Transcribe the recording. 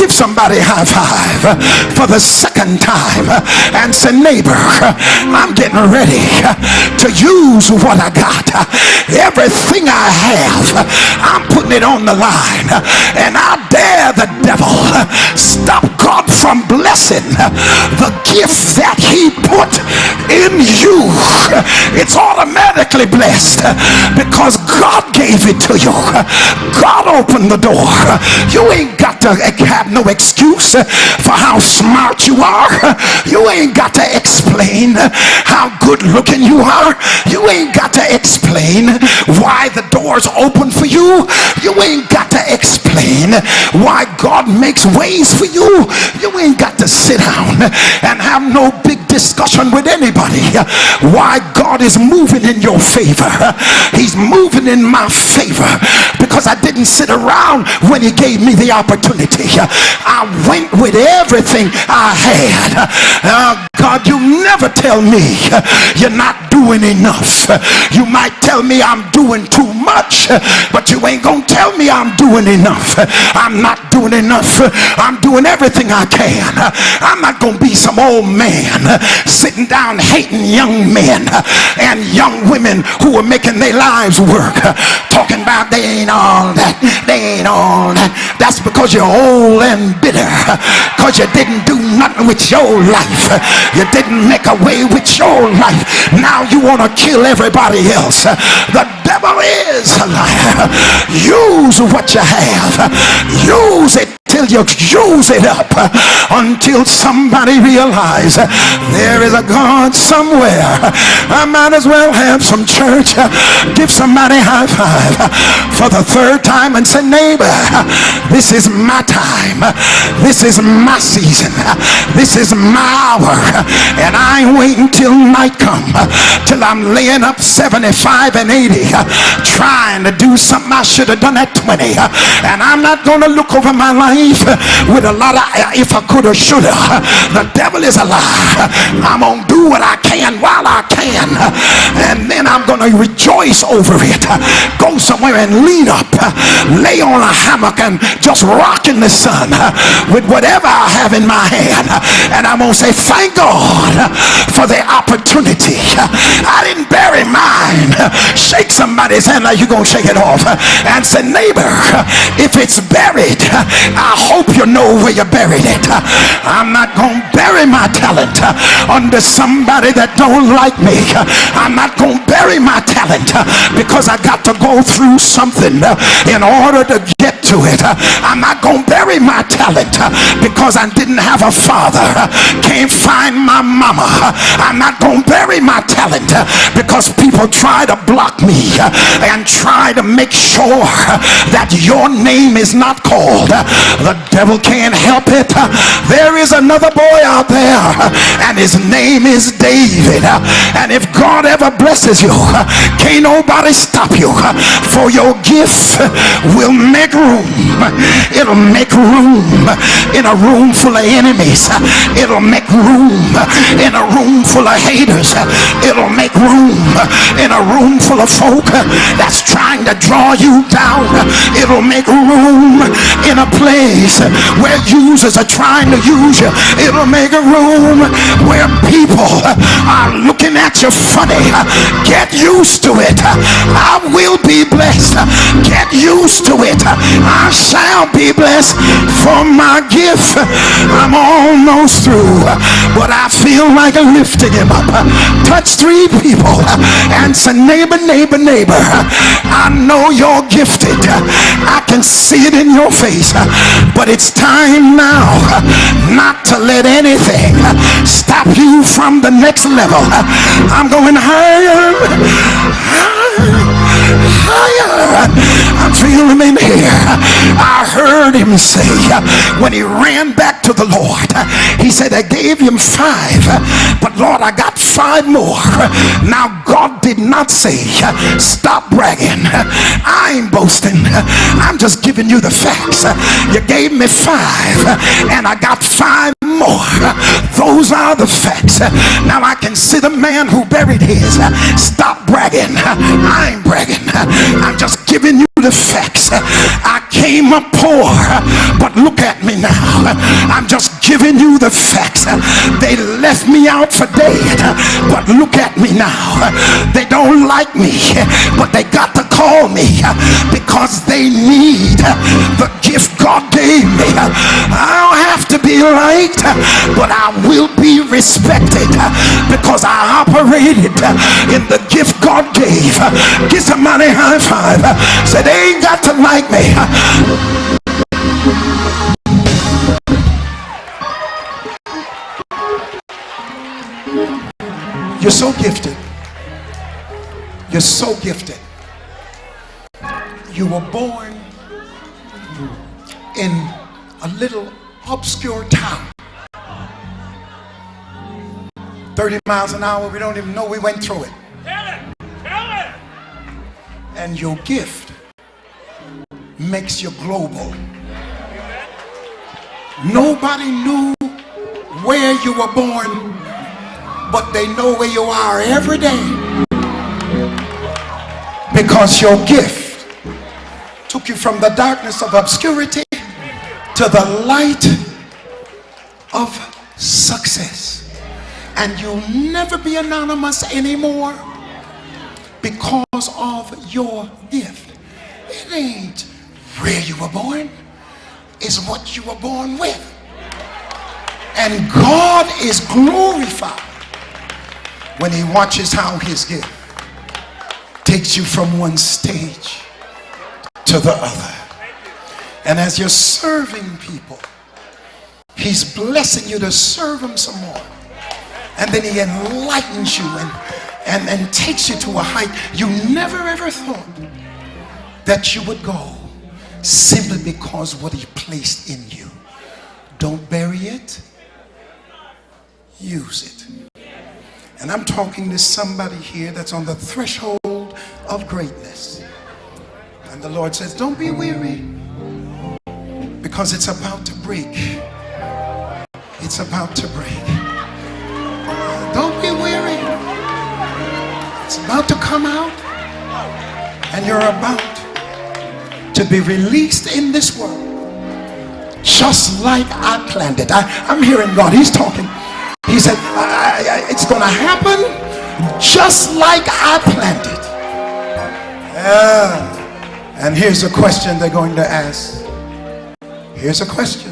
Give somebody a high five for the second time and say, neighbor, I'm getting ready to use what I got. Everything I have, I'm putting it on the line, and I dare the devil stop God from blessing the gift that he put in you. It's automatically blessed because God gave it to you. God opened the door. You ain't got to have no excuse for how smart you are. You ain't got to explain how good looking you are. You ain't got to explain why the door's open for you. You ain't got to explain why God makes ways for you. You ain't got to sit down and have no big discussion with anybody why God is moving in your favor. He's moving in my favor because I didn't sit around when he gave me the opportunity. I went with everything I had. God, you never tell me you're not doing enough. You might tell me I'm doing too much, but you ain't gonna tell me I'm doing enough. I'm not doing enough. I'm doing everything I can. I'm not gonna be some old man sitting down hating young men and young women who are making their lives work, talking about they ain't all that, they ain't all that. That's because you're old and bitter, because you didn't do nothing with your life. You didn't make a way with your life. Now you want to kill everybody else. The devil is a liar. Use what you have. Use it till you use it up, until somebody realize there is a God somewhere. I might as well have some church. Give somebody a high five for the third time and say, neighbor, this is my time. This is my season. This is my hour, and I ain't waiting till night come, till I'm laying up 75 and 80 trying to do something I should have done at 20. And I'm not going to look over my life with a lot of if I could or should have. The devil is a lie. I'm going to do what I can while I can, and then I'm going to rejoice over it. Go somewhere and lean up, lay on a hammock and just rock in the sun with whatever I have in my hand, and I'm going to say thank God for the opportunity. I didn't bury mine. Shake somebody's hand like you're going to shake it off and say, neighbor, if it's buried, I hope you know where you buried it. I'm not going to bury my talent under somebody that don't like me. I'm not going to bury my talent because I got to go through something in order to get to it. I'm not going to bury my talent because I didn't have a father. Can't find my mama. I'm not going to bury my talent because people try to block me and try to make sure that your name is not called. The devil can't help it. There is another boy out there, and his name is David. And if God ever blesses you, can't nobody stop you, for your gift will make room. It'll make room in a room full of enemies. It'll make room in a room full of haters. It'll make room in a room full of folk that's trying to draw you down. It'll make room in a place where users are trying to use you. It'll make a room where people are looking at you funny. Get used to it. I will be blessed. Get used to it. I shall be blessed for my gift. I'm almost through, but I feel like lifting him up. Touch 3 people and say, neighbor, neighbor, neighbor, I know you're gifted. I can see it in your face, but it's time now not to let anything stop you from the next level. I'm going higher, higher. I'm feeling him in here. I heard him say when he ran back to the Lord, he said, I gave him 5, but Lord, I got 5 more. Now God did not say stop bragging. I ain't boasting. I'm just giving you the facts. You gave me 5 and I got 5 more. Those are the facts. Now I can see the man who buried his. Stop bragging. I ain't bragging. I'm just giving you the facts. I can't came up poor, but look at me now. I'm just giving you the facts. They left me out for dead, but look at me now. They don't like me, but they got to call me because they need the gift God gave me. I don't have to be liked, but I will be respected because I operated in the gift God gave. Give somebody a high five. Say, they ain't got to like me. You're so gifted. You're so gifted. You were born in a little obscure town. 30 miles an hour, we don't even know we went through it. And your gift makes you global. Nobody knew where you were born, but they know where you are every day because your gift took you from the darkness of obscurity to the light of success. And you'll never be anonymous anymore because of your gift. It ain't where you were born, it's what you were born with. And God is glorified when he watches how his gift takes you from one stage to the other. And as you're serving people, he's blessing you to serve him some more. And then he enlightens you and takes you to a height you never ever thought that you would go, simply because what he placed in you. Don't bury it, use it. And I'm talking to somebody here that's on the threshold of greatness. And the Lord says, don't be weary, because it's about to break. It's about to break. Don't be weary. It's about to come out, and you're about to be released in this world just like I planned it. I'm hearing God. He's talking. He said, it's going to happen just like I planned it. And here's a question they're going to ask. Here's a question.